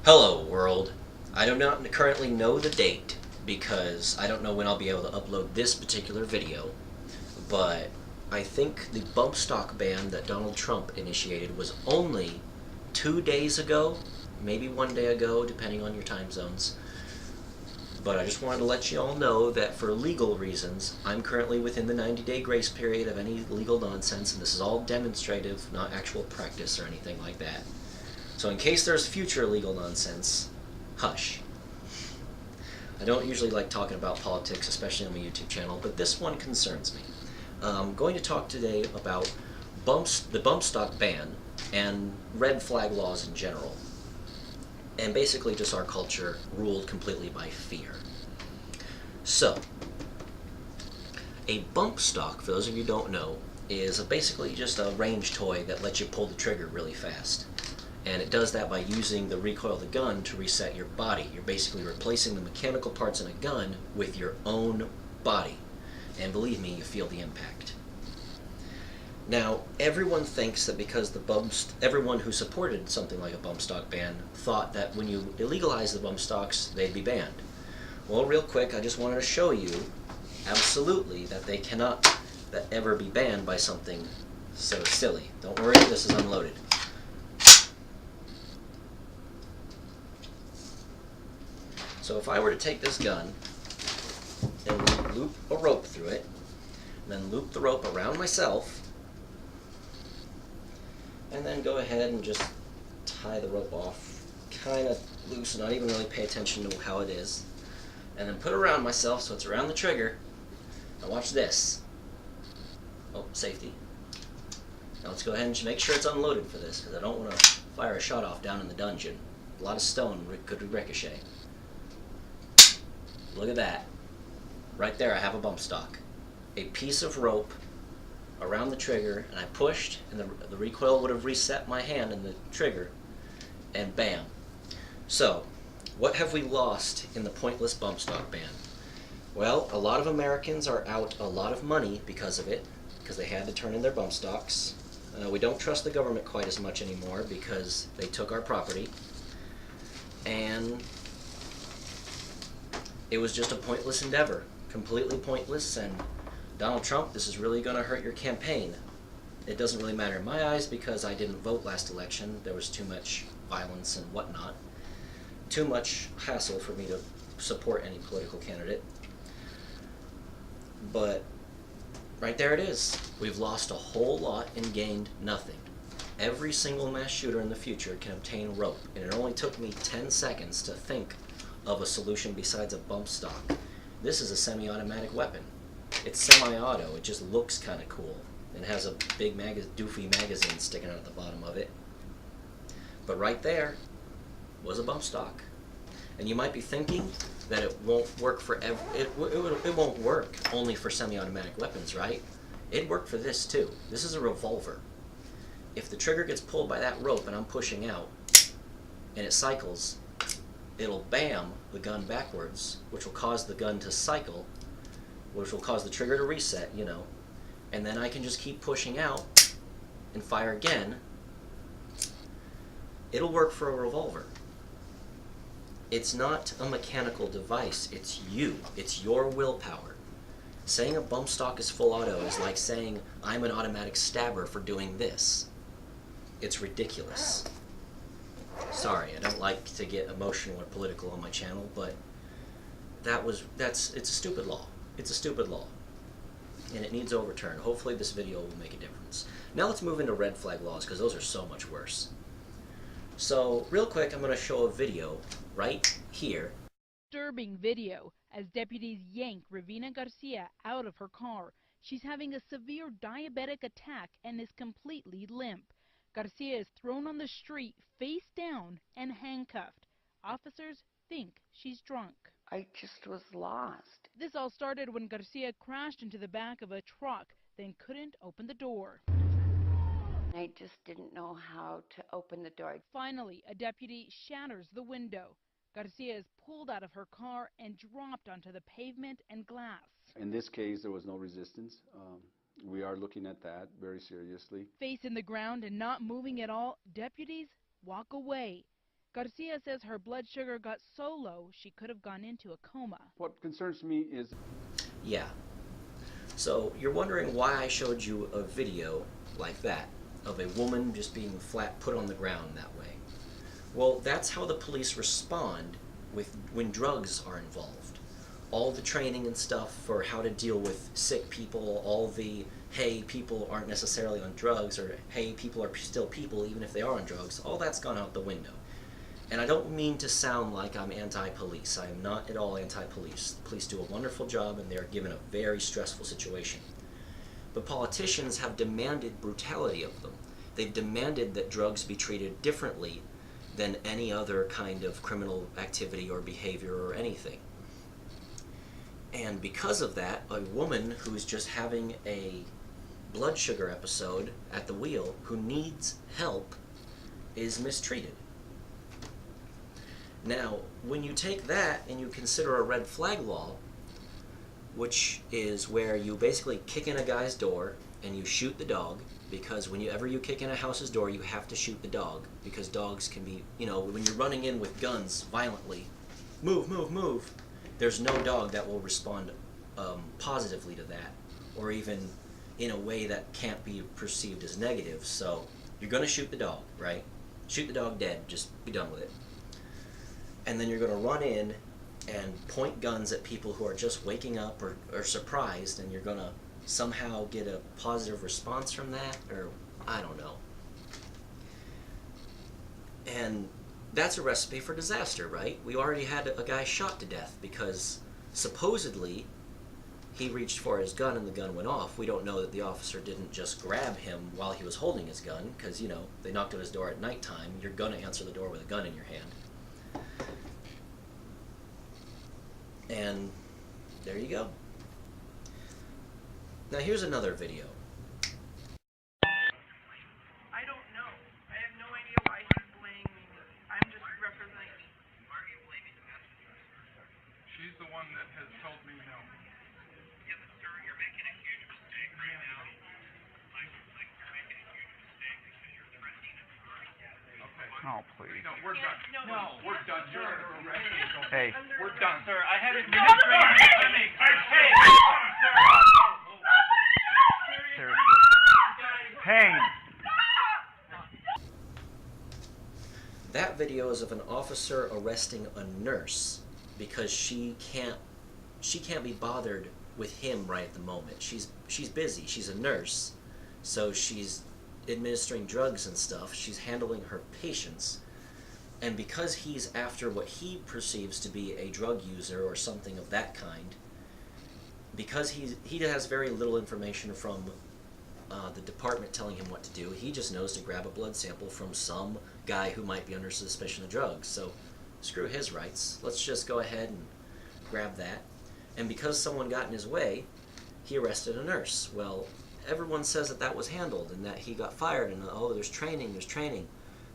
Hello, world. I do not currently know the date because I don't know when I'll be able to upload this particular video, but I think the bump stock ban that Donald Trump initiated was only 2 days ago, maybe one day ago, depending on your time zones. But I just wanted to let you all know that for legal reasons, I'm currently within the 90-day grace period of any legal nonsense, and this is all demonstrative, not actual practice or anything like that. So in case there's future legal nonsense, hush. I don't usually like talking about politics, especially on my YouTube channel, but this one concerns me. I'm going to talk today about the bump stock ban and red flag laws in general, and basically just our culture ruled completely by fear. So, a bump stock, for those of you who don't know, is basically just a range toy that lets you pull the trigger really fast. And it does that by using the recoil of the gun to reset your body. You're basically replacing the mechanical parts in a gun with your own body. And believe me, you feel the impact. Now, everyone thinks that because everyone who supported something like a bump stock ban thought that when you illegalize the bump stocks, they'd be banned. Well, real quick, I just wanted to show you absolutely that they cannot ever be banned by something so silly. Don't worry, this is unloaded. So if I were to take this gun and loop a rope through it, and then loop the rope around myself, and then go ahead and just tie the rope off kind of loose, not even really pay attention to how it is, and then put it around myself so it's around the trigger. Now watch this. Oh, safety. Now let's go ahead and make sure it's unloaded for this, because I don't want to fire a shot off down in the dungeon. A lot of stone could ricochet. Look at that. Right there I have a bump stock. A piece of rope around the trigger, and I pushed, and the recoil would have reset my hand in the trigger, and bam. So, what have we lost in the pointless bump stock ban? Well, a lot of Americans are out a lot of money because of it, because they had to turn in their bump stocks. We don't trust the government quite as much anymore because they took our property, and it was just a pointless endeavor, completely pointless. And Donald Trump, this is really going to hurt your campaign. It doesn't really matter in my eyes because I didn't vote last election. There was too much violence and whatnot, too much hassle for me to support any political candidate. But right there it is. We've lost a whole lot and gained nothing. Every single mass shooter in the future can obtain rope, and it only took me 10 seconds to think of a solution besides a bump stock. This is a semi-automatic weapon. It's semi-auto. It just looks kind of cool. It has a big doofy magazine sticking out at the bottom of it. But right there was a bump stock. And you might be thinking that it won't work for it won't work only for semi-automatic weapons, right? It'd work for this too. This is a revolver. If the trigger gets pulled by that rope and I'm pushing out, and it cycles, it'll bam the gun backwards, which will cause the gun to cycle, which will cause the trigger to reset, and then I can just keep pushing out and fire again. It'll work for a revolver. It's not a mechanical device, it's you. It's your willpower. Saying a bump stock is full auto is like saying I'm an automatic stabber for doing this. It's ridiculous. Sorry, I don't like to get emotional or political on my channel, but it's a stupid law. It's a stupid law. And it needs overturned. Hopefully this video will make a difference. Now let's move into red flag laws, because those are so much worse. So, real quick, I'm going to show a video right here. Disturbing video as deputies yank Ravina Garcia out of her car. She's having a severe diabetic attack and is completely limp. Garcia is thrown on the street face down and handcuffed. Officers think she's drunk. I just was lost. This all started when Garcia crashed into the back of a truck, then couldn't open the door. I just didn't know how to open the door. Finally, a deputy shatters the window. Garcia is pulled out of her car and dropped onto the pavement and glass. In this case, there was no resistance. We are looking at that very seriously. Face in the ground and not moving at all, deputies walk away. Garcia says her blood sugar got so low she could have gone into a coma. What concerns me is... Yeah. So you're wondering why I showed you a video like that of a woman just being flat put on the ground that way. Well, that's how the police respond when drugs are involved. All the training and stuff for how to deal with sick people, all the, hey, people aren't necessarily on drugs, or hey, people are still people even if they are on drugs, all that's gone out the window. And I don't mean to sound like I'm anti-police. I am not at all anti-police. The police do a wonderful job and they are given a very stressful situation. But politicians have demanded brutality of them. They've demanded that drugs be treated differently than any other kind of criminal activity or behavior or anything. And because of that, a woman who's just having a blood sugar episode at the wheel, who needs help, is mistreated. Now, when you take that and you consider a red flag law, which is where you basically kick in a guy's door and you shoot the dog, because whenever you kick in a house's door, you have to shoot the dog, because dogs can be, when you're running in with guns violently, move, move, move, there's no dog that will respond positively to that, or even in a way that can't be perceived as negative. So you're going to shoot the dog, right? Shoot the dog dead, just be done with it. And then you're going to run in and point guns at people who are just waking up or surprised, and you're going to somehow get a positive response from that, or I don't know. And that's a recipe for disaster, right? We already had a guy shot to death because supposedly he reached for his gun and the gun went off. We don't know that the officer didn't just grab him while he was holding his gun, because, they knocked on his door at nighttime. You're going to answer the door with a gun in your hand. And there you go. Now here's another video. I don't know. I have no idea why he's blaming me. I'm just representing me. Why are you blaming the messenger? She's the one that has told me no. Yeah, but sir, you're making a huge mistake right now. You're making a huge mistake because you're threatening a person. Okay. Oh, please. No, we're done. No, we're done. You're under arrest. Hey, we're done. Sir, I haven't been training. Hey! Pain. That video is of an officer arresting a nurse because she can't be bothered with him right at the moment. She's busy. She's a nurse, so she's administering drugs and stuff. She's handling her patients, and because he's after what he perceives to be a drug user or something of that kind, because he has very little information from the department telling him what to do, he just knows to grab a blood sample from some guy who might be under suspicion of drugs. So screw his rights. Let's just go ahead and grab that. And because someone got in his way, he arrested a nurse. Well, everyone says that was handled and that he got fired and, oh, there's training.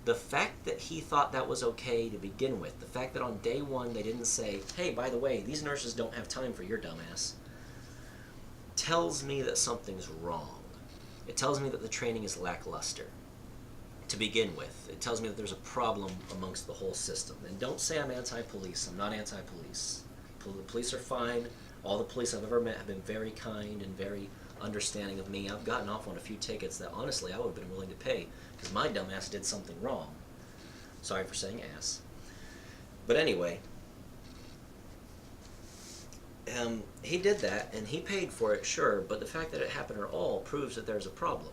The fact that he thought that was okay to begin with, the fact that on day one they didn't say, hey, by the way, these nurses don't have time for your dumbass, tells me that something's wrong. It tells me that the training is lackluster to begin with. It tells me that there's a problem amongst the whole system. And don't say I'm anti-police. I'm not anti-police. The police are fine. All the police I've ever met have been very kind and very understanding of me. I've gotten off on a few tickets that honestly I would have been willing to pay because my dumbass did something wrong. Sorry for saying ass. But anyway, he did that, and he paid for it, sure, but the fact that it happened at all proves that there's a problem.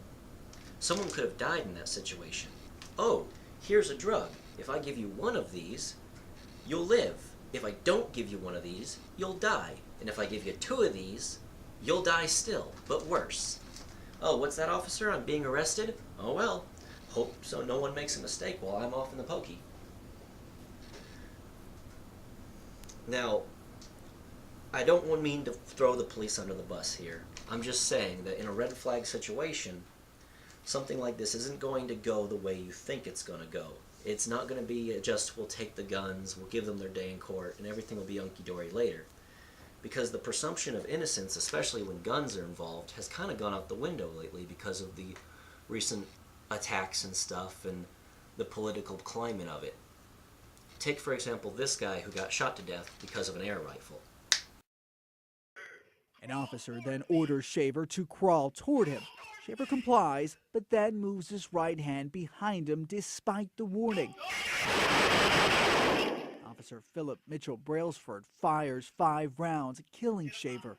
Someone could have died in that situation. Oh, here's a drug. If I give you one of these, you'll live. If I don't give you one of these, you'll die. And if I give you two of these, you'll die still, but worse. Oh, what's that, officer? I'm being arrested? Oh well, hope so no one makes a mistake while I'm off in the pokey. Now, I don't mean to throw the police under the bus here. I'm just saying that in a red flag situation, something like this isn't going to go the way you think it's going to go. It's not going to be just, we'll take the guns, we'll give them their day in court, and everything will be hunky-dory later. Because the presumption of innocence, especially when guns are involved, has kind of gone out the window lately because of the recent attacks and stuff and the political climate of it. Take, for example, this guy who got shot to death because of an air rifle. An officer then orders Shaver to crawl toward him. Shaver complies, but then moves his right hand behind him despite the warning. Officer Philip Mitchell Brailsford fires 5 rounds, killing Shaver.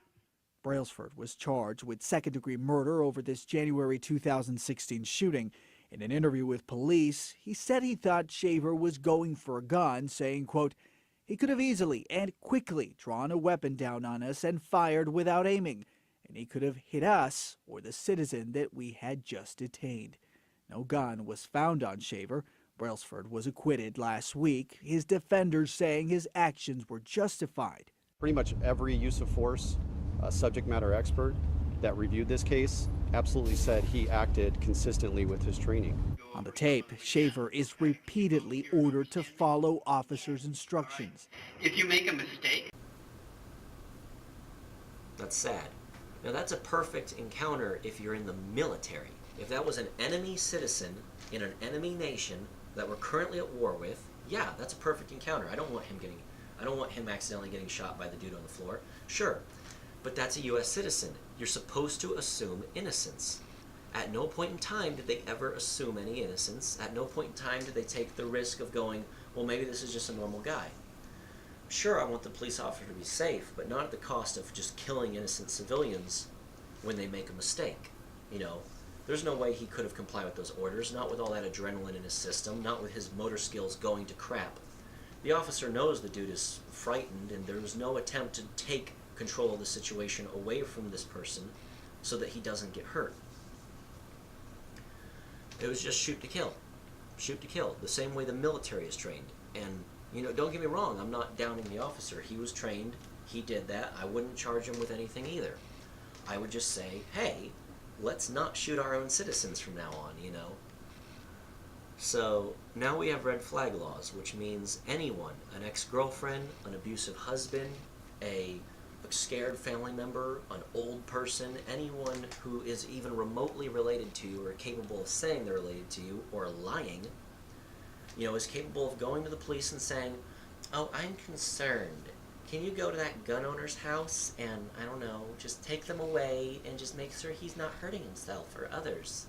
Brailsford was charged with second-degree murder over this January 2016 shooting. In an interview with police, he said he thought Shaver was going for a gun, saying, quote, "He could have easily and quickly drawn a weapon down on us and fired without aiming, and he could have hit us or the citizen that we had just detained." No gun was found on Shaver. Brailsford was acquitted last week, his defenders saying his actions were justified. Pretty much every use of force subject matter expert that reviewed this case absolutely said he acted consistently with his training. On the tape, Shaver is repeatedly ordered to follow officers' instructions. If you make a mistake. That's sad. Now that's a perfect encounter if you're in the military. If that was an enemy citizen in an enemy nation that we're currently at war with, yeah, that's a perfect encounter. I don't want him accidentally getting shot by the dude on the floor. Sure. But that's a U.S. citizen. You're supposed to assume innocence. At no point in time did they ever assume any innocence. At no point in time did they take the risk of going, well, maybe this is just a normal guy. Sure, I want the police officer to be safe, but not at the cost of just killing innocent civilians when they make a mistake. You know, there's no way he could have complied with those orders, not with all that adrenaline in his system, not with his motor skills going to crap. The officer knows the dude is frightened, and there was no attempt to take control of the situation away from this person so that he doesn't get hurt. It was just shoot to kill. Shoot to kill, the same way the military is trained. And, you know, don't get me wrong, I'm not downing the officer. He was trained, he did that. I wouldn't charge him with anything either. I would just say, hey, let's not shoot our own citizens from now on, you know. So, now we have red flag laws, which means anyone, an ex-girlfriend, an abusive husband, a scared family member, an old person, anyone who is even remotely related to you or capable of saying they're related to you or lying, you know, is capable of going to the police and saying, oh, I'm concerned. Can you go to that gun owner's house and, I don't know, just take them away and just make sure he's not hurting himself or others?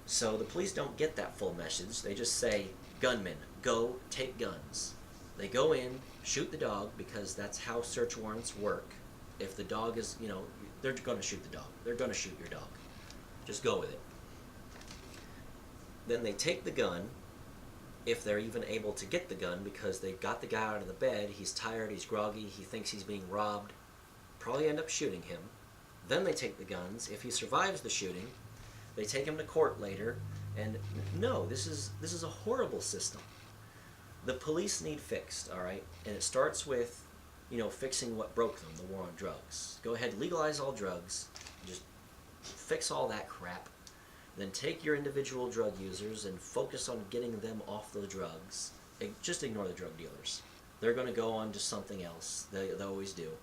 So the police don't get that full message. They just say, gunmen, go take guns. They go in, shoot the dog, because that's how search warrants work. If the dog is, you know, they're going to shoot the dog. They're going to shoot your dog. Just go with it. Then they take the gun, if they're even able to get the gun, because they got the guy out of the bed, he's tired, he's groggy, he thinks he's being robbed, probably end up shooting him. Then they take the guns. If he survives the shooting, they take him to court later, and no, this is a horrible system. The police need fixed, all right? And it starts with, you know, fixing what broke them, the war on drugs. Go ahead, legalize all drugs, just fix all that crap. Then take your individual drug users and focus on getting them off the drugs. Just ignore the drug dealers. They're going to go on to something else. They always do.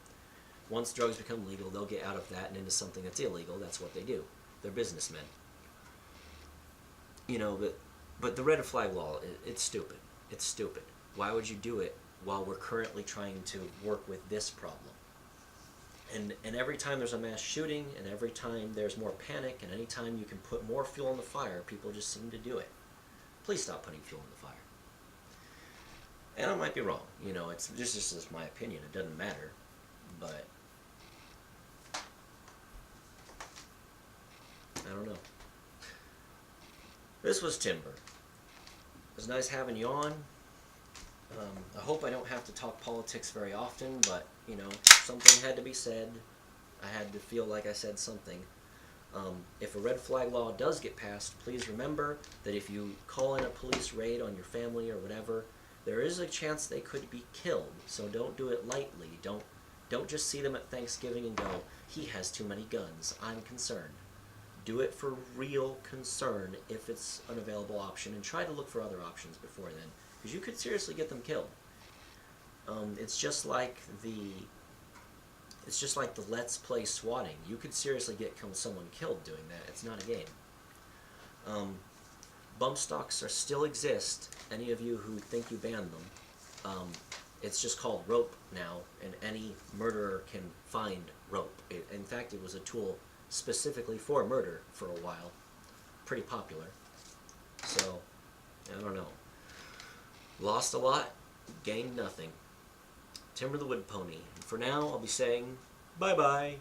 Once drugs become legal, they'll get out of that and into something that's illegal. That's what they do. They're businessmen. You know, but the red flag law, it's stupid. It's stupid. Why would you do it while we're currently trying to work with this problem? And every time there's a mass shooting, and every time there's more panic, and any time you can put more fuel on the fire, people just seem to do it. Please stop putting fuel on the fire. And I might be wrong. You know, it's this is just my opinion. It doesn't matter. But I don't know. This was Timber. It was nice having you on. I hope I don't have to talk politics very often, but, you know, something had to be said. I had to feel like I said something. If a red flag law does get passed, please remember that if you call in a police raid on your family or whatever, there is a chance they could be killed. So don't do it lightly. Don't just see them at Thanksgiving and go, he has too many guns, I'm concerned. Do it for real concern if it's an available option, and try to look for other options before then, because you could seriously get them killed. It's just like the Let's Play swatting. You could seriously get someone killed doing that. It's not a game. bump stocks still exist. Any of you who think you banned them, it's just called rope now, and any murderer can find rope. In fact, it was a tool specifically for murder for a while. Pretty popular. So, I don't know. Lost a lot, gained nothing. Timber the Wood Pony. And for now, I'll be saying bye-bye.